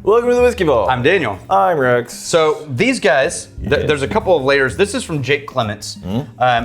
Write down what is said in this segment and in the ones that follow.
Welcome to the Whiskey Vault. I'm Daniel. I'm Rex. So these guys, there's a couple of layers. This is from Jake Clements,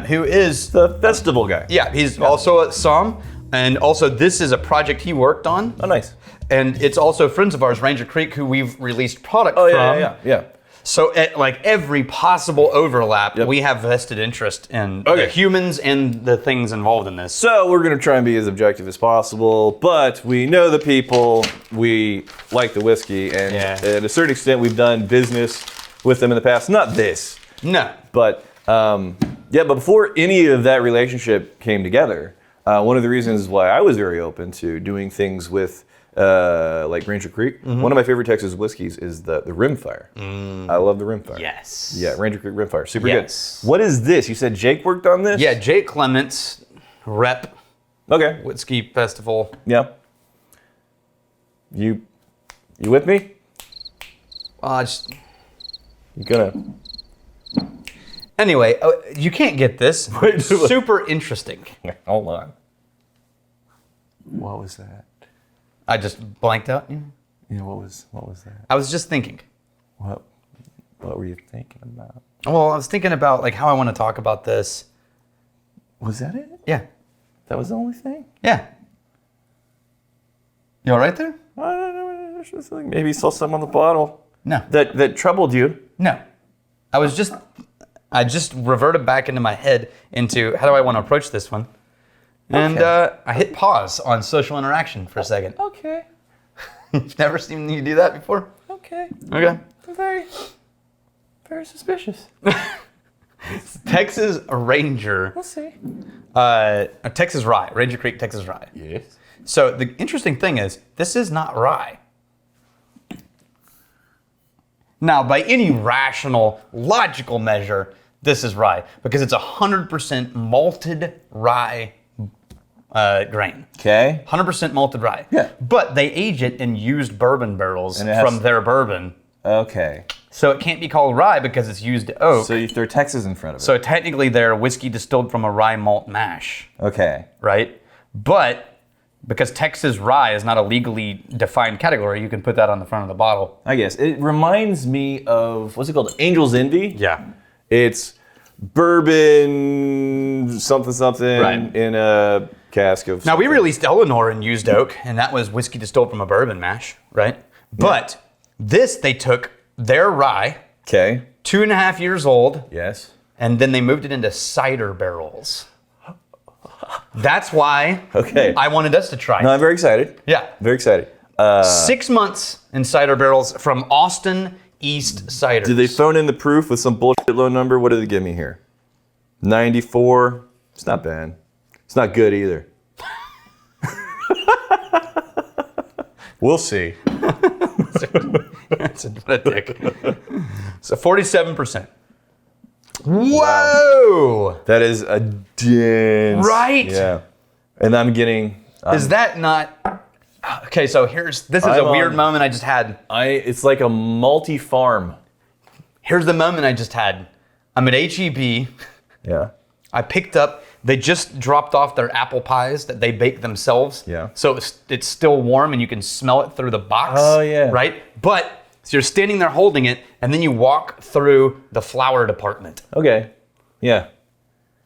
who is The festival guy. Yeah, he's also a somm, and also this is a project he worked on. Oh, nice. And it's also friends of ours, Ranger Creek, who we've released product Oh, from. yeah. So at like every possible overlap, we have vested interest in the humans and the things involved in this. So we're going to try and be as objective as possible, but we know the people, we like the whiskey, and at a certain extent we've done business with them in the past. Not this. No. But but before any of that relationship came together, one of the reasons why I was very open to doing things with like Ranger Creek. One of my favorite Texas whiskeys is the Rimfire. I love the Rimfire. Yes. Yeah, Ranger Creek Rimfire. Super good. What is this? You said Jake worked on this? Yeah, Jake Clements, rep. Okay. Whiskey Festival. Yeah. You with me? You gonna... Anyway, you can't get this. Super interesting. Hold on. What was that? I just blanked out. Yeah, what was that? I was just thinking. What were you thinking about? Well, I was thinking about like how I want to talk about this. Was that it? Yeah. That was the only thing? Yeah. You all right there? I don't know. It's just like maybe you saw something on the bottle. No. That troubled you. No. I just reverted back into my head into how do I want to approach this one. And I hit pause on social interaction for a second. Okay. You've never seen me do that before? Okay. Okay. Very, very suspicious. Texas Ranger. We'll see. Texas Rye. Ranger Creek, Texas Rye. Yes. So the interesting thing is, this is not rye. Now, by any rational, logical measure, this is rye because it's 100% malted rye grain. Okay. 100% malted rye. Yeah. But they age it in used bourbon barrels from their bourbon. Okay. So it can't be called rye because it's used oak. So you throw Texas in front of it. So technically they're whiskey distilled from a rye malt mash. Okay. Right? But because Texas rye is not a legally defined category, you can put that on the front of the bottle. I guess. It reminds me of, what's it called? Angel's Envy? Yeah. It's bourbon something in a cask of Now, we released Eleanor in used oak, and that was whiskey distilled from a bourbon mash, right? But this, they took their rye, Okay. 2.5 years old, Yes. and then they moved it into cider barrels. That's why I wanted us to try it. No, I'm very excited. Yeah. Very excited. 6 months in cider barrels from Austin Eastciders. Did they phone in the proof with some bullshit low number? What did they give me here? 94. It's not bad. It's not good either. We'll see. That's a dick. So 47%. Whoa! That is a dense. Right? Yeah. And I'm getting. Is that not? Okay, so this is a weird moment I just had. It's like a multi-farm. Here's the moment I just had. I'm at HEB. Yeah. I picked up, they just dropped off their apple pies that they bake themselves. Yeah. So it's still warm and you can smell it through the box. Oh, yeah. Right? But, so you're standing there holding it and then you walk through the flower department. Okay. Yeah.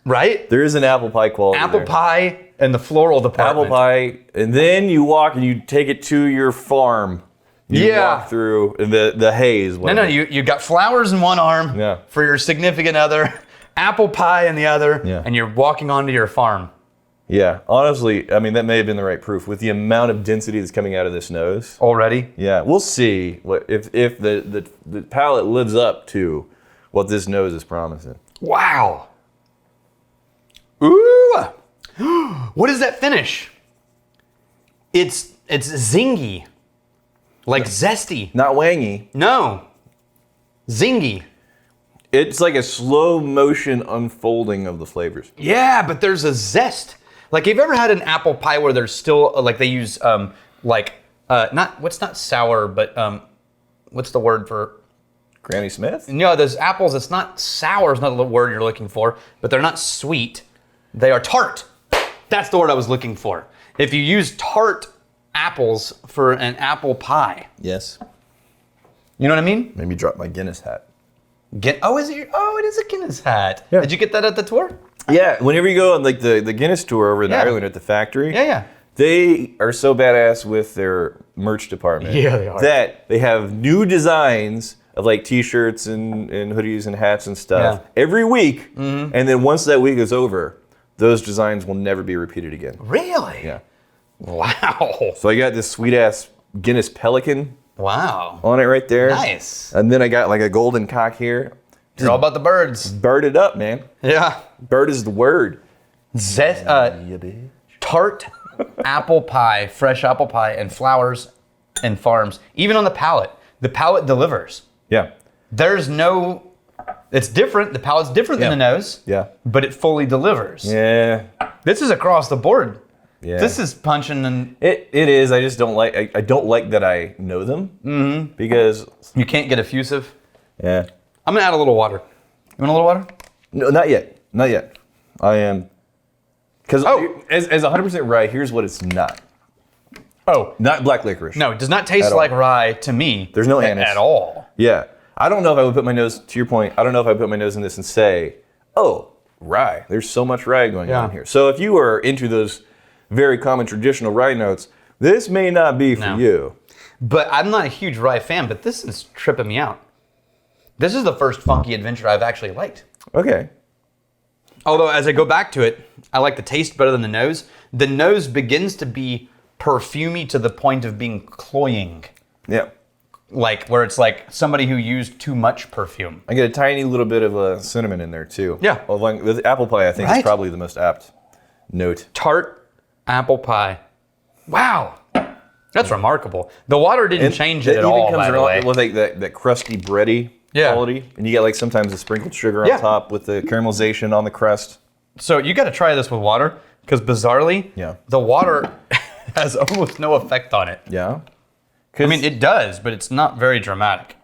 Right? There is an apple pie quality Apple pie and the floral department. Apple pie, and then you walk and you take it to your farm. You walk through the haze. No, you got flowers in one arm for your significant other, apple pie in the other, and you're walking onto your farm. Yeah, honestly, I mean, that may have been the right proof with the amount of density that's coming out of this nose. Already? Yeah, we'll see if the palate lives up to what this nose is promising. Wow. Ooh. What is that finish? It's zingy. Like zesty. Not wangy. No. Zingy. It's like a slow motion unfolding of the flavors. Yeah, but there's a zest. Like, have you ever had an apple pie where there's still, like, they use, not sour, but, what's the word for? Granny Smith? No, those apples, it's not sour is not the word you're looking for, but they're not sweet. They are tart. That's the word I was looking for. If you use tart apples for an apple pie. Yes. You know what I mean? Maybe drop my Guinness hat. It is a Guinness hat. Yeah. Did you get that at the tour? Yeah, whenever you go on like the Guinness tour over in Ireland at the factory, Yeah. they are so badass with their merch department. Yeah, they are. That they have new designs of like T-shirts and hoodies and hats and stuff every week, and then once that week is over, those designs will never be repeated again. Really? Yeah. Wow. So I got this sweet ass Guinness Pelican Wow. on it right there. Nice. And then I got like a golden cock here. You're all about the birds. Bird it up, man. Yeah. Bird is the word. Tart apple pie, fresh apple pie, and flowers and farms. Even on the palate. The palate delivers. Yeah. It's different. The palate's different than the nose. Yeah. But it fully delivers. Yeah. This is across the board. Yeah. This is punching and It is. I just don't like. I don't like that I know them because you can't get effusive. yeah. I'm gonna add a little water. You want a little water? No, not yet. Not yet. I am because as 100% rye. Here's what it's not. Oh. Not black licorice. No, it does not taste At all. like rye to me. There's no anise. At all. Yeah. I don't know if I would put my nose. To your point, I don't know if I would put my nose in this and say, "Oh, rye." There's so much rye going on here. So if you are into those very common traditional rye notes, this may not be for you. But I'm not a huge rye fan, but this is tripping me out. This is the first funky adventure I've actually liked. Okay. Although as I go back to it, I like the taste better than the nose. The nose begins to be perfumey to the point of being cloying. Yeah. Like where it's like somebody who used too much perfume. I get a tiny little bit of cinnamon in there too. Yeah. Along with apple pie, I think is probably the most apt note. Tart apple pie. Wow. That's remarkable. The water didn't change it at all, by the way. With like that crusty bready quality. And you get like sometimes the sprinkled sugar on top with the caramelization on the crust. So you got to try this with water because bizarrely, the water has almost no effect on it. Yeah. I mean, it does, but it's not very dramatic.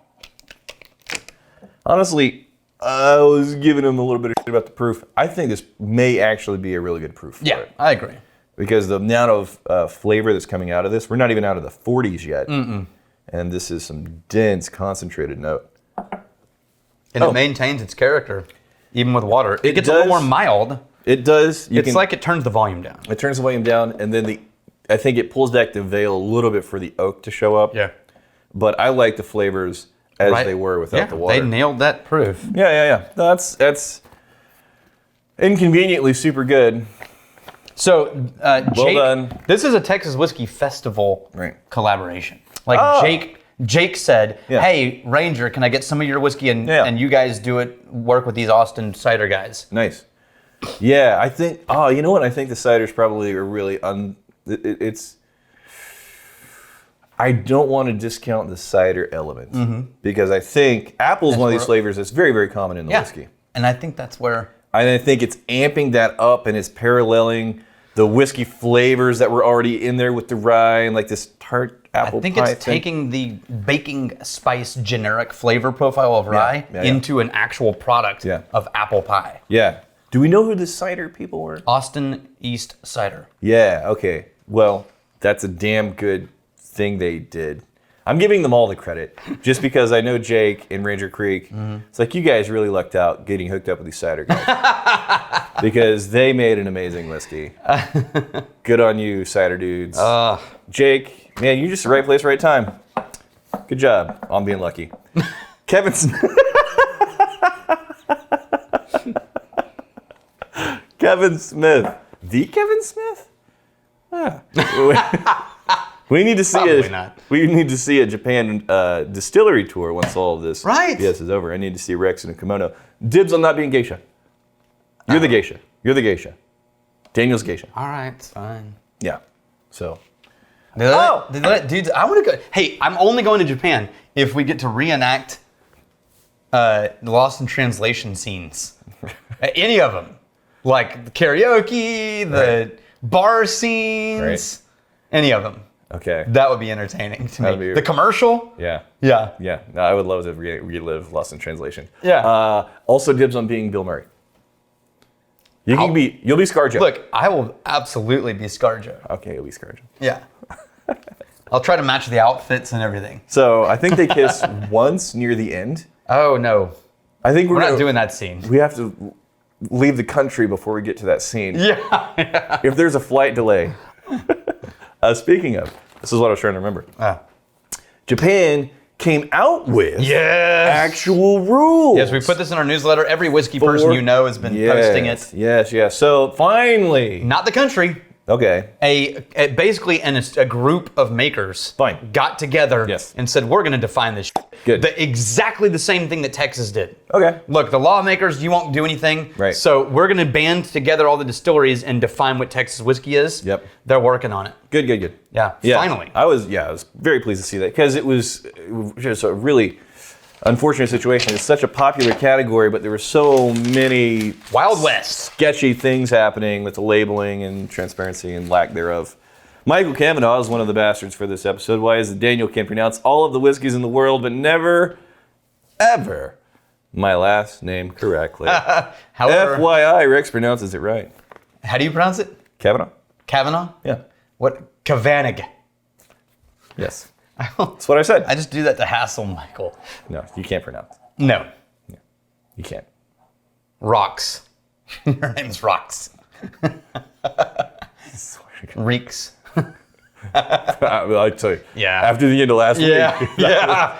Honestly, I was giving him a little bit of shit about the proof. I think this may actually be a really good proof for it. I agree. Because the amount of flavor that's coming out of this, we're not even out of the 40s yet. And this is some dense, concentrated note. And it maintains its character, even with water. It gets a little more mild. It does. It's like it turns the volume down. It turns the volume down, and then I think it pulls back the veil a little bit for the oak to show up. Yeah. But I like the flavors as they were without the water. They nailed that proof. Yeah. That's inconveniently super good. So, Jake, done. This is a Texas Whiskey Festival collaboration. Like Jake said, hey, Ranger, can I get some of your whiskey and you guys work with these Austin cider guys? Nice. Yeah, I think, you know what? I think the ciders probably are really, I don't want to discount the cider element because I think apple is one of these flavors that's very, very common in the whiskey. And I think that's where... I think it's amping that up and it's paralleling the whiskey flavors that were already in there with the rye and like this tart apple pie. I think it's taking the baking spice generic flavor profile of rye into an actual product of apple pie. Yeah. Do we know who the cider people were? Austin Eastciders. Yeah, okay. Well, that's a damn good thing they did. I'm giving them all the credit just because I know Jake and Ranger Creek. It's like you guys really lucked out getting hooked up with these cider guys because they made an amazing whiskey. Good on you, cider dudes. Jake, man, you're just the right place, right time. Good job on being lucky. Kevin Smith. Kevin Smith. The Kevin Smith? We need to see We need to see a Japan distillery tour once all of this BS is over. I need to see Rex in a kimono. Dibs on not being geisha. You're the geisha. You're the geisha. Daniel's geisha. All right, it's fine. Yeah. So. Dude, I want to go. Hey, I'm only going to Japan if we get to reenact the Lost in Translation scenes. Any of them. Like the karaoke, the bar scenes, any of them. Okay. That would be entertaining to me. The commercial? Yeah. Yeah. Yeah. No, I would love to relive Lost in Translation. Yeah. Also dibs on being Bill Murray. You'll be ScarJo. Look, I will absolutely be ScarJo. Okay, you'll be ScarJo. Yeah. I'll try to match the outfits and everything. So I think they kiss once near the end. Oh no, I think we're not doing that scene. We have to leave the country before we get to that scene. Yeah. If there's a flight delay. Speaking of, this is what I was trying to remember. Japan came out with actual rules. Yes, we put this in our newsletter. Every whiskey person you know has been posting it. Yes. So finally. Not the country. Okay. Basically a group of makers got together and said, we're going to define this shit. Good. Exactly the same thing that Texas did. Okay. Look, the lawmakers, you won't do anything. Right. So we're going to band together all the distilleries and define what Texas whiskey is. Yep. They're working on it. Good. Yeah, finally. I was very pleased to see that because it was just a really unfortunate situation. It's such a popular category, but there were so many Wild West sketchy things happening with the labeling and transparency and lack thereof. Michael Kavanaugh is one of the bastards for this episode. Why is it Daniel can pronounce all of the whiskeys in the world, but never, ever my last name correctly? However, FYI, Rex pronounces it right. How do you pronounce it? Kavanaugh? Kavanaugh? Yeah. What? Kavanig. Yes. That's what I said. I just do that to hassle Michael. No, you can't pronounce. No. You can't. Rocks. Her name's Rocks. Reeks. I'll tell you. Yeah. After the end of last week. Yeah.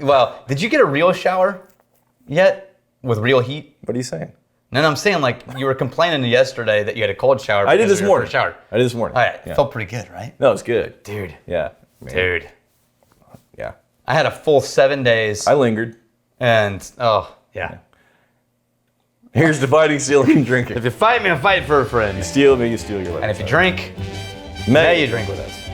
Well, did you get a real shower yet with real heat? What are you saying? No, I'm saying like you were complaining yesterday that you had a cold shower. I did because this of your morning. first shower. I did this morning. All right. Yeah. Felt pretty good, right? No, it's good. Dude. Yeah. Man. Dude. Yeah. I had a full 7 days. I lingered. And, yeah. Here's dividing, stealing, and drinking. If you fight me, I fight for a friend. Steal me, you steal your life. And if you drink, May you drink with us.